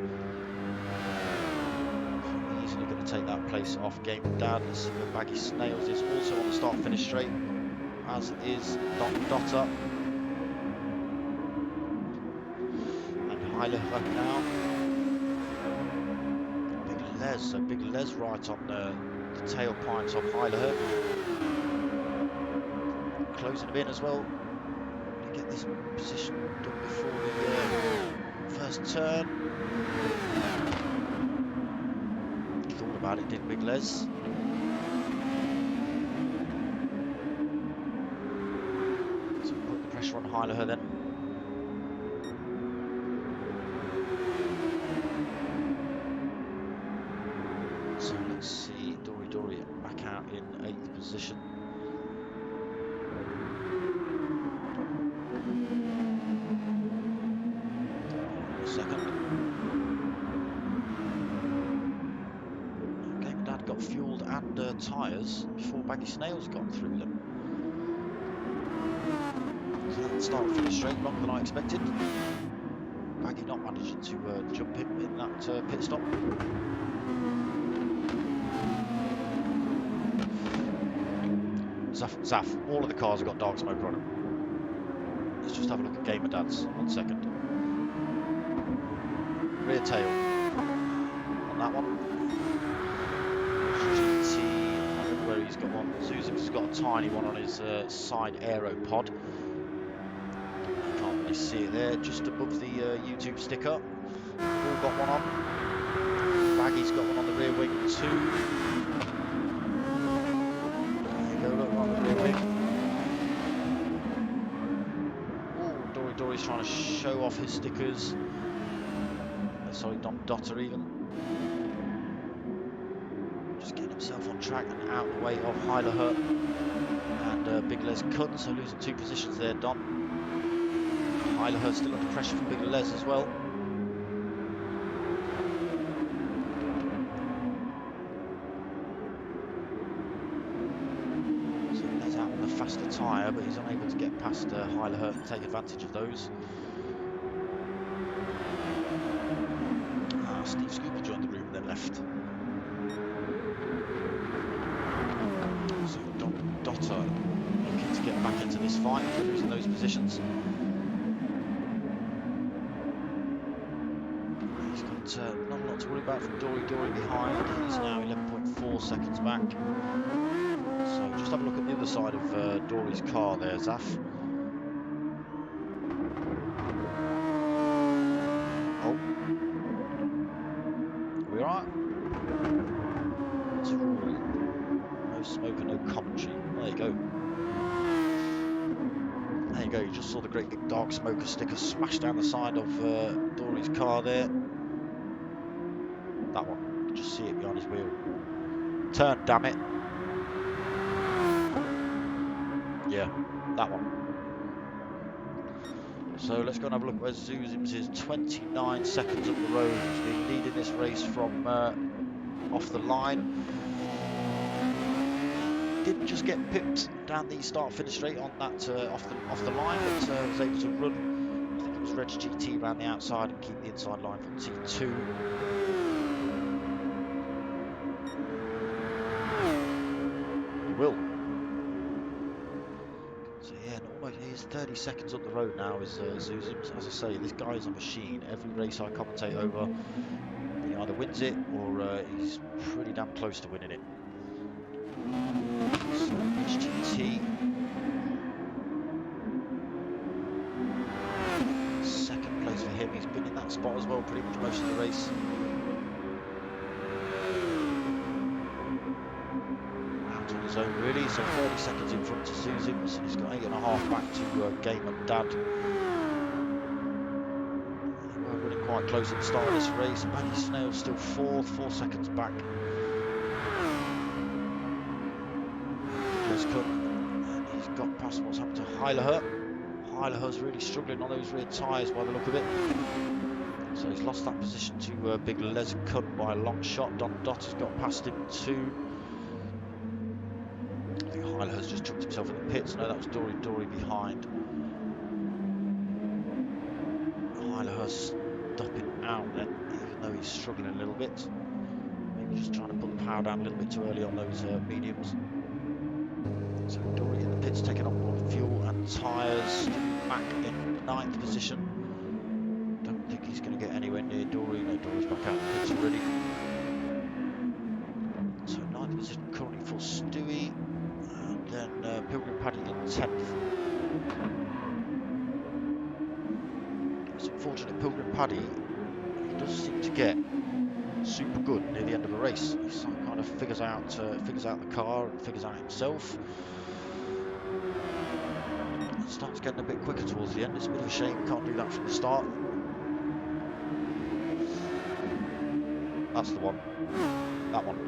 S1: Easily going to take that place off Gamer Dad. Let's see where Baggy Snails is also on the start-finish straight, as is Dotter. Heiler now. Big Les, so Big Les right on the tailpipes of Heiler. Closing him in as well. To get this position done before the first turn. Thought about it, did Big Les. So put the pressure on Heiler then. So let's see, Dory back out in 8th position. Second. Gamer Dad got fueled and tyres before Baggy Snails got through them. So that start finish straight, longer than I expected. Baggy not managing to jump him in that pit stop. Zaf, all of the cars have got dark smoke on them. Let's just have a look at Gamer Dad's. 1 second. Rear tail on that one. GT, I don't know where he's got one. Zuzim's got a tiny one on his side aero pod. You can't really see it there, just above the YouTube sticker. All got one on. Baggy's got one on the rear wing too. Dory's trying to show off his stickers. Sorry, Dotter even. Just getting himself on track and out the way of Heiler and Big Les Kun, so losing 2 positions there, Don. Heiler still under pressure from Big Les as well. Faster tyre, but he's unable to get past Heiler and take advantage of those. Steve Scooper joined the room and then left. So Dotter looking to get back into this fight after losing those positions. He's got not a lot to worry about from Dory behind. He's now 11.4 4 seconds back. So just have a look at the other side of Dory's car there, Zaf. Oh. Are we alright? It's Rory. No smoke and no commentary. There you go. There you go, you just saw the great big dark smoker sticker smash down the side of Dory's car there. That one, you can just see it behind his wheel. Turn, damn it. Yeah, that one. So let's go and have a look where Zuzims is. 29 seconds up the road. He's been leading this race from off the line. Didn't just get pipped down the start-finish straight on that off the line, but was able to run. I think it was Reg GT around the outside and keep the inside line for T2. He will. So yeah, almost he's 30 seconds up the road now is Zuzims. As I say, this guy is a machine. Every race I commentate over, he either wins it or he's pretty damn close to winning it. So HGT, second place for him. He's been in that spot as well pretty much most of the race. Out on his own really, so 30 seconds in front to Zuzims. He's got 8.5 back to Game and Dad. They were running quite close at the start of this race. Maggie Snail's still fourth, 4 seconds back. And he's got past what's happened to Heileher. Heileher's really struggling on those rear tyres by the look of it. So he's lost that position to Big Les Kuhn by a long shot. Don Dott has got past him too. I think Heileher's just chucked himself in the pits. No, that was Dory behind. Heileher's stopping out then, even though he's struggling a little bit. Maybe just trying to put the power down a little bit too early on those mediums. So Dory in the pits taking on more fuel and tyres. Back in 9th position. Don't think he's going to get anywhere near Dory. No, Dory's back out in the pits already. So 9th position currently for Stewie. And then Pilgrim Paddy in 10th. It's unfortunate Pilgrim Paddy, he does seem to get super good near the end of a race. He kind of figures out the car and figures out himself. It starts getting a bit quicker towards the end. It's a bit of a shame he can't do that from the start. That's the one. That one.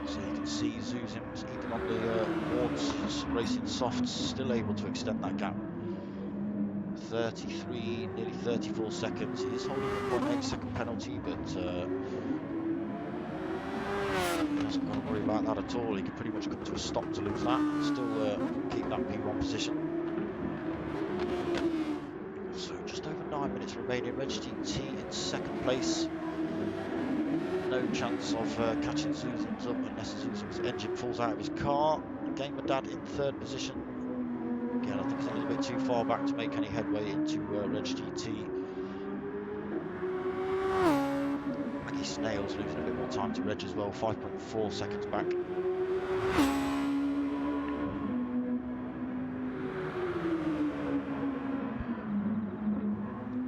S1: So you can see Zuzims, even on the Wards Racing Softs, still able to extend that gap. 33, nearly 34 seconds. He is holding a 0.8 second penalty, but he doesn't got to worry about that at all. He can pretty much come to a stop to lose that and still keep that P1 position. So just over 9 minutes remaining. Reg GT in second place. No chance of catching Zuzims up unless Zuzims' engine falls out of his car. Game and Dad in third position. Again, I think he's a little bit too far back to make any headway into Reg GT. Maggie Snail's losing a bit more time to Reg as well, 5.4 seconds back.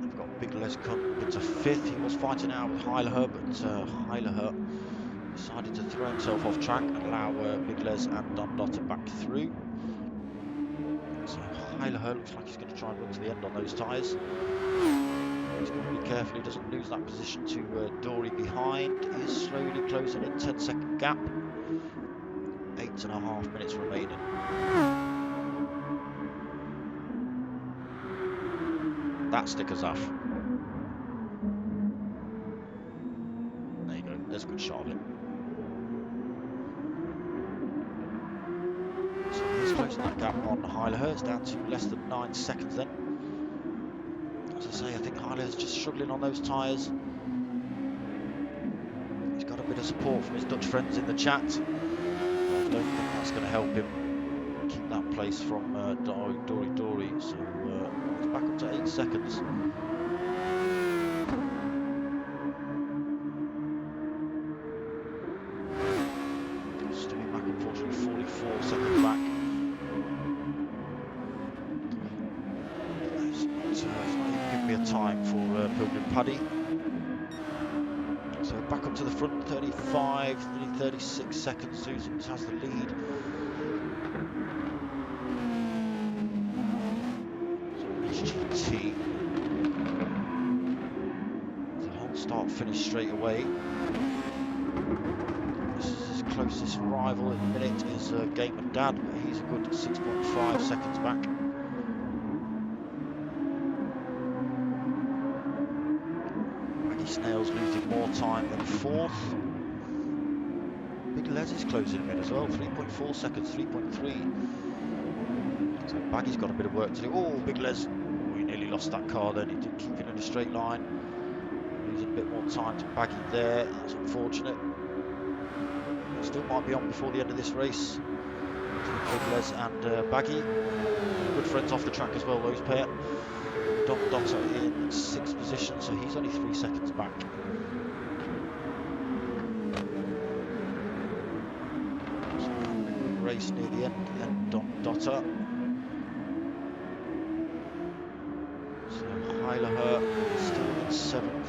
S1: They've got Big Les Kuhn into 5th. He was fighting out with Heileher, but Heileher decided to throw himself off track and allow Big Les and Don Dotter back through. So Heileher looks like he's going to try and run to the end on those tyres. He's got to be careful he doesn't lose that position to Dory behind. He is slowly closing in, 10-second gap. 8.5 minutes remaining. That sticker's off. There you go, there's a good shot of it. So he's closing that gap on Heileher. It's down to less than 9 seconds then. As I say, I think Heileher's just struggling on those tyres. He's got a bit of support from his Dutch friends in the chat. I don't think that's going to help him keep that place from Dory. So he's back up to 8 seconds. time for Pilgrim Paddy. So back up to the front, 35, nearly 36 seconds. Susan has the lead. So HGT. The whole start finish straight away. This is his closest rival at the minute is Game and Dad, but he's a good 6.5 seconds back. Maggie Snails losing more time than fourth. Big Les is closing him in as well, 3.4 seconds, 3.3. So Baggy's got a bit of work to do. Oh, Big Les, oh, he nearly lost that car then. He did keep it in a straight line. Losing a bit more time to Baggy there. That's unfortunate. Still might be on before the end of this race. Big Les and Baggy. Good friends off the track as well, those pair. Don Dotter in 6th position, so he's only 3 seconds back. So good race near the end, and Don Dotter. So Heileher still in 7th.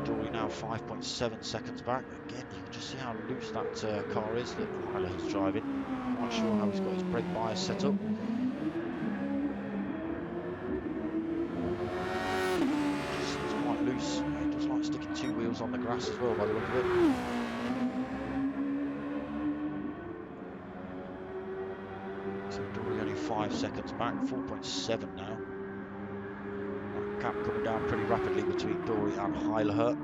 S1: Dory now 5.7 seconds back. Again, you can just see how loose that car is that Heileher's driving. Not sure how he's got his brake bias set up. It's quite loose. He does like sticking 2 wheels on the grass as well, by the look of it. So Dory only 5 seconds back, 4.7 now. That gap coming down pretty rapidly between Dory and Heileher.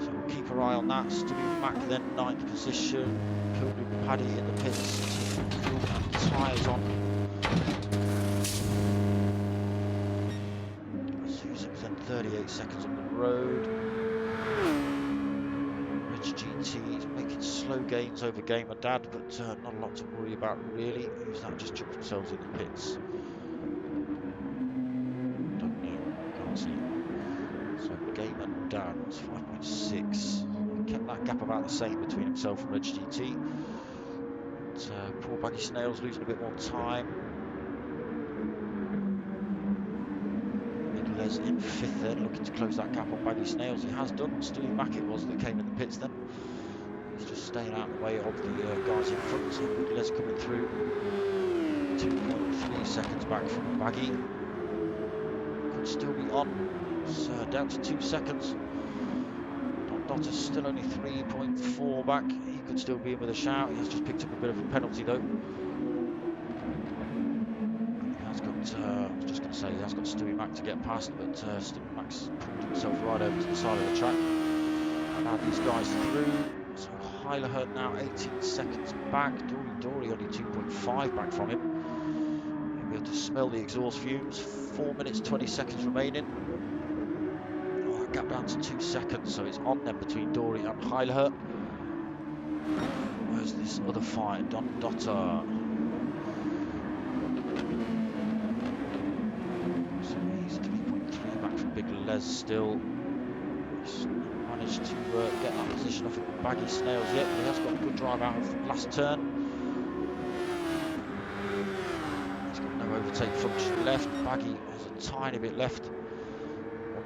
S1: So we'll keep our eye on that. Stewie Mack then 9th position. Pilgrim Paddy in the pits. Tyres on. Susan's then 38 seconds on the road. Rich GT is making slow gains over Gamer Dad, but not a lot to worry about really. Who's that just chucked themselves in the pits? Don't know. Can't see. So Gamer Dad was 5.6. He kept that gap about the same between himself and Rich GT. Poor Baggy Snails losing a bit more time. Big Les in 5th then, looking to close that gap on Baggy Snails. He has done. Stewie Mack it was that came in the pits then. He's just staying out of the way of the guys in front. So Big Les coming through. 2.3 seconds back from Baggy. Could still be on. It's down to 2 seconds. Dotter's still only 3.4 back. He could still be in with a shout. He has just picked up a bit of a penalty though. He has got, I was just going to say, he has got Stewie Mack to get past, but Stewie Mack's pulled himself right over to the side of the track. Now these guys through. So Heileher now 18 seconds back. Dory only 2.5 back from him. He'll be able to smell the exhaust fumes. 4 minutes 20 seconds remaining. Gap down to 2 seconds, so it's on then between Dory and Heileher. Where's this other fight? Don Dotter. So he's 3.3 back from Big Les still. He's managed to get that position off of Baggy Snails yet, but he has got a good drive out of the last turn. He's got no overtake function left. Baggy has a tiny bit left.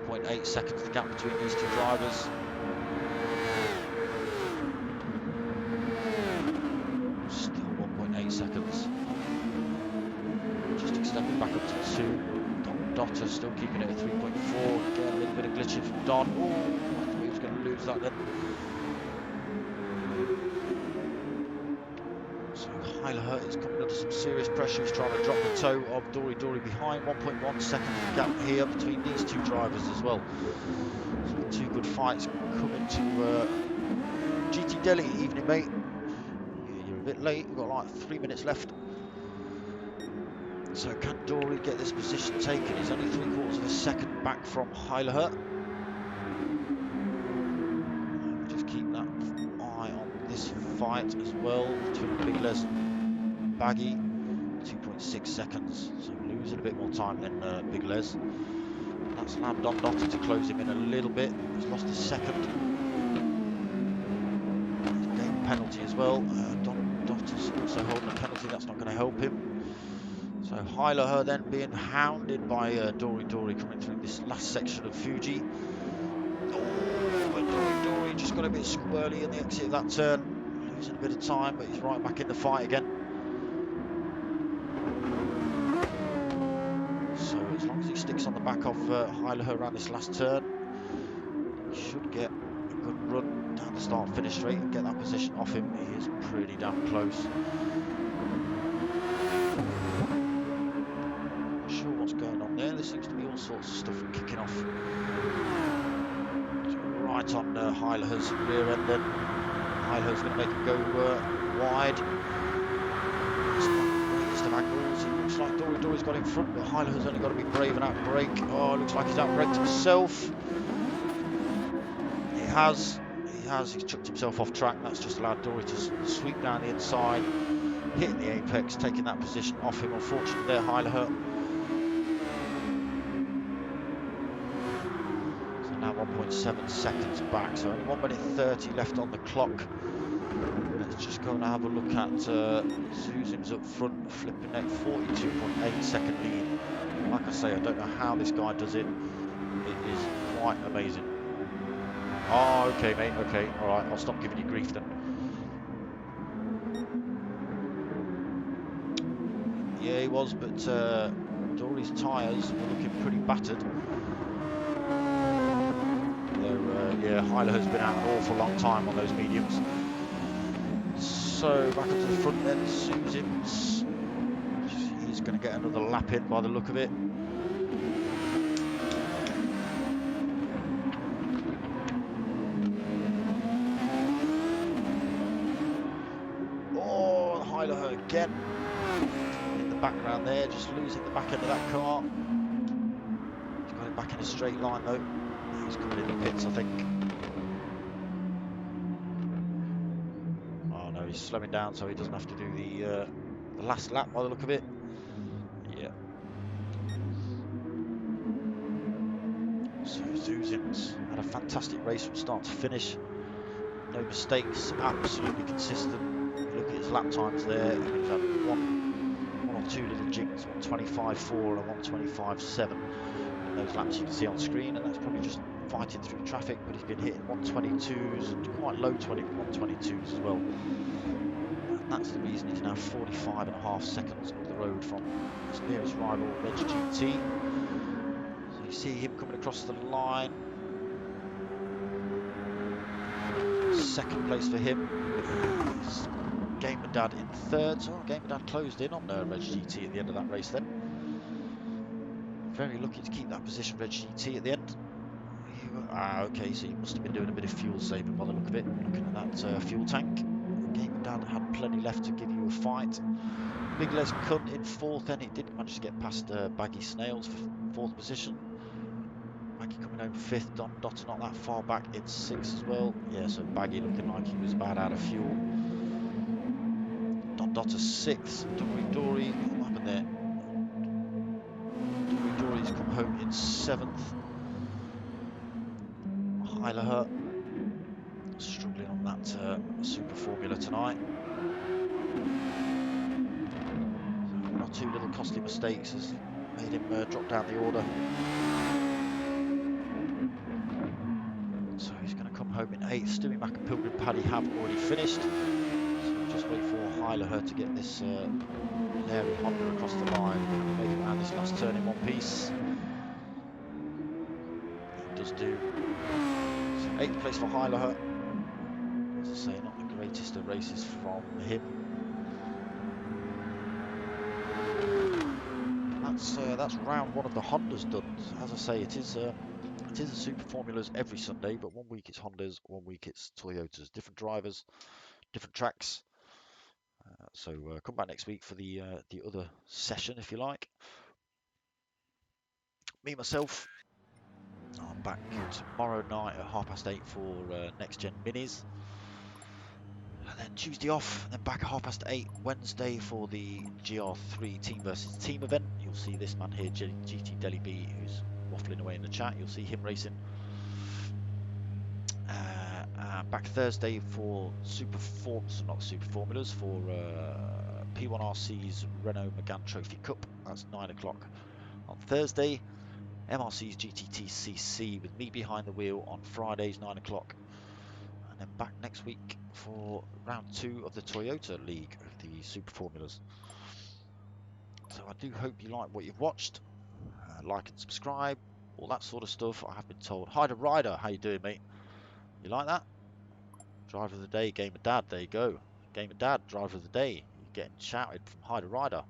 S1: 1.8 seconds the gap between these two drivers. Still 1.8 seconds. Just extended back up to 2. Don Dotter still keeping it at 3.4. Again, a little bit of glitching from Don. Oh, I thought he was going to lose that then. So Heileher is coming under some serious pressure. He's trying to drop the toe of Dory behind. 1.1 seconds gap here between these two drivers as well. So 2 good fights coming to GT Delhi. Evening, mate. Yeah, you're a bit late. We've got like 3 minutes left. So can Dory get this position taken? He's only 3/4 of a second back from Heileher. Just keep that eye on this fight as well between Big Les and Baggy. 2.6 seconds, so losing a bit more time than Big Les. That's allowed Don Dotter to close him in a little bit. He's lost a second. He's gained a penalty as well. Don Dotter's also holding a penalty. That's not going to help him. So Heiler then being hounded by Dory coming through this last section of Fuji. Oh, but Dory just got a bit squirrely in the exit of that turn, losing a bit of time, but he's right back in the fight again. So as long as he sticks on the back of Heiler around this last turn, he should get a good run down the start-finish straight and get that position off him. He is pretty damn close. Not sure what's going on there. There seems to be all sorts of stuff kicking off. Right on Heiler's rear end then. Heiler's going to make him go wide. It's not the greatest of angles. It looks like Dory's got in front, but Heiler's only got to be brave and outbrake. Oh, it looks like he's outbraked himself. He has. He's chucked himself off track. That's just allowed Dory to sweep down the inside, hitting the apex, taking that position off him. Unfortunately there, Heiler. So now 1.7 seconds back, so only 1 minute 30 left on the clock. Let's just go and have a look at Zuzim's up front, flipping at 42.8 second lead. Like I say, I don't know how this guy does it. It is quite amazing. Oh, okay, mate. Okay, all right. I'll stop giving you grief then. Yeah, he was, but Dory's tyres were looking pretty battered. Though, yeah, Heiler has been out an awful long time on those mediums. So back up to the front then, Zuzim's. He's going to get another lap in by the look of it. Oh, Heiler again. In the background there, just losing the back end of that car. He's got him back in a straight line though. He's coming in the pits, I think. Oh no, he's slowing down so he doesn't have to do the last lap by the look of it. Yeah. So Zuzim's had a fantastic race from start to finish. No mistakes, absolutely consistent. Look at his lap times there. He's had one or two little jigs, 125.4 and 125.7 in those laps you can see on screen, and that's probably just fighting through traffic, but he's been hitting 122s and quite low 122s as well. And that's the reason he's now 45.5 seconds up the road from his nearest rival, Reg GT. So you see him coming across the line. Second place for him. Gamer Dad in third. So Gamer Dad closed in on Reg GT at the end of that race then. Very lucky to keep that position, Reg GT, at the end. Okay, so he must have been doing a bit of fuel saving by the look of it. Looking at that fuel tank. Gamer Dad had plenty left to give you a fight. Big Les Cunt in fourth then. He did manage to get past Baggy Snails for fourth position. Baggy coming over fifth. Don Dotter not that far back in sixth as well. Yeah, so Baggy looking like he was about out of fuel. Don Dotter sixth. Dory, what happened there? Dory's come home in seventh. Heiler struggling on that super formula tonight. One or two little costly mistakes has made him drop down the order. So he's going to come home in 8th. Stewie Mac and Pilgrim Paddy have already finished. So we'll just wait for Heiler to get this Larry Honda across the line. Make it around this last turn in one piece. He does do. So 8th place for Heiler. As I say, not the greatest of races from him. That's round one of the Hondas done. As I say, it is a Super Formulas every Sunday, but 1 week it's Hondas, 1 week it's Toyotas. Different drivers, different tracks. So come back next week for the other session, if you like. Me myself, I'm back tomorrow night at 8:30 for Next Gen Minis. And then Tuesday off, and then back at 8:30 Wednesday for the GR3 Team versus Team event. You'll see this man here, GT Deli B, who's waffling away in the chat. You'll see him racing. Back Thursday for not Super Formulas, for P1RC's Renault Megane Trophy Cup. That's 9 o'clock on Thursday. MRC's GTTCC with me behind the wheel on Fridays, 9 o'clock. And then back next week for round 2 of the Toyota League of the Super Formulas. So I do hope you like what you've watched. Like and subscribe, all that sort of stuff. I have been told. Hyder Rider, how you doing, mate? You like that? Driver of the day, Gamer Dad. There you go. Gamer Dad, driver of the day. You're getting shouted from Hyder Rider.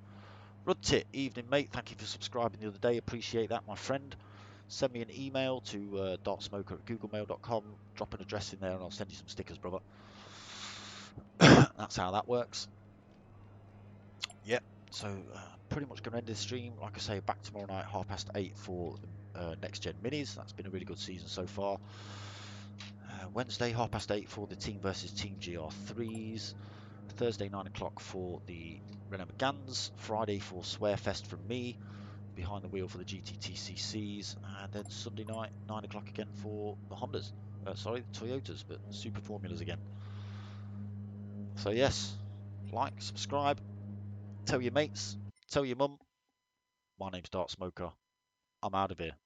S1: Rudtit, evening, mate. Thank you for subscribing the other day. Appreciate that, my friend. Send me an email to dartsmoker@googlemail.com. Drop an address in there and I'll send you some stickers, brother. That's how that works. Yep. So pretty much going to end this stream. Like I say, back tomorrow night, 8:30 for the Next Gen Minis. That's been a really good season so far. Wednesday, 8:30 for the Team versus Team GR3s. Thursday, 9 o'clock for the Renault Meganes. Friday for Swearfest from me, behind the wheel for the GTTCCs. And then Sunday night, 9 o'clock again for the Hondas. Sorry, the Toyotas, but Super Formulas again. So yes, like, subscribe, tell your mates, tell your mum. My name's Dart Smoker. I'm out of here.